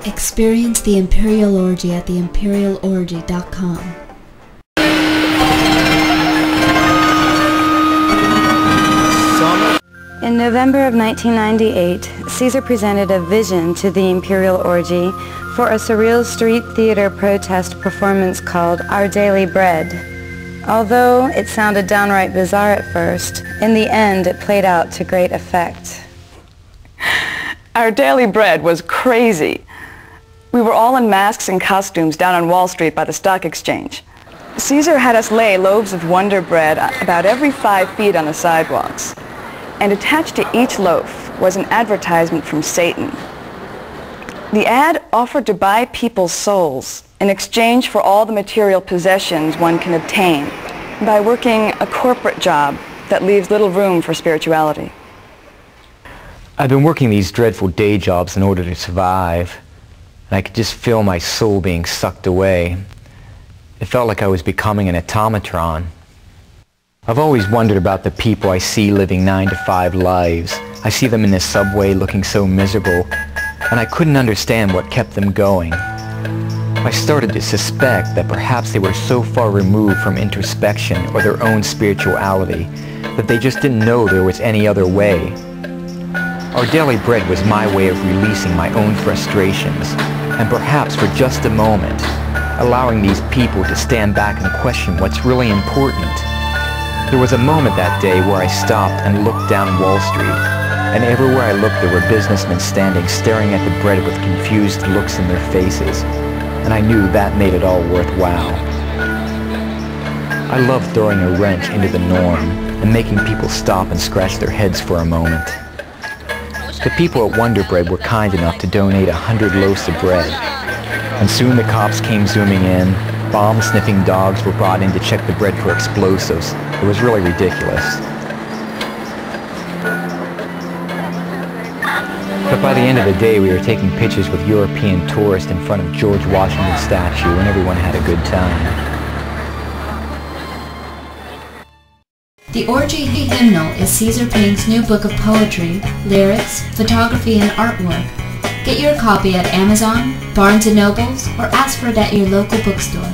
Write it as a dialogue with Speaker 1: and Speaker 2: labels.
Speaker 1: Experience the Imperial Orgy at theimperialorgy.com.
Speaker 2: In November of 1998, Caesar presented a vision to the Imperial Orgy for a surreal street theater protest performance called Our Daily Bread. Although it sounded downright bizarre at first, in the end it played out to great effect.
Speaker 3: Our Daily Bread was crazy. We were all in masks and costumes down on Wall Street by the stock exchange. Caesar had us lay loaves of Wonder Bread about every 5 feet on the sidewalks. And attached to each loaf was an advertisement from Satan. The ad offered to buy people's souls in exchange for all the material possessions one can obtain by working a corporate job that leaves little room for spirituality.
Speaker 4: I've been working these dreadful day jobs in order to survive, and I could just feel my soul being sucked away. It felt like I was becoming an automatron. I've always wondered about the people I see living 9-to-5 lives. I see them in the subway looking so miserable, and I couldn't understand what kept them going. I started to suspect that perhaps they were so far removed from introspection or their own spirituality that they just didn't know there was any other way. Our Daily Bread was my way of releasing my own frustrations, and perhaps for just a moment, allowing these people to stand back and question what's really important. There was a moment that day where I stopped and looked down Wall Street, and everywhere I looked there were businessmen standing staring at the bread with confused looks in their faces, and I knew that made it all worthwhile. I love throwing a wrench into the norm and making people stop and scratch their heads for a moment. The people at Wonder Bread were kind enough to donate 100 loaves of bread, and soon the cops came zooming in. Bomb-sniffing dogs were brought in to check the bread for explosives. It was really ridiculous. But by the end of the day, we were taking pictures with European tourists in front of George Washington's statue, and everyone had a good time.
Speaker 1: The Orgy Hymnal is Caesar Pink's new book of poetry, lyrics, photography, and artwork. Get your copy at Amazon, Barnes & Nobles, or ask for it at your local bookstore.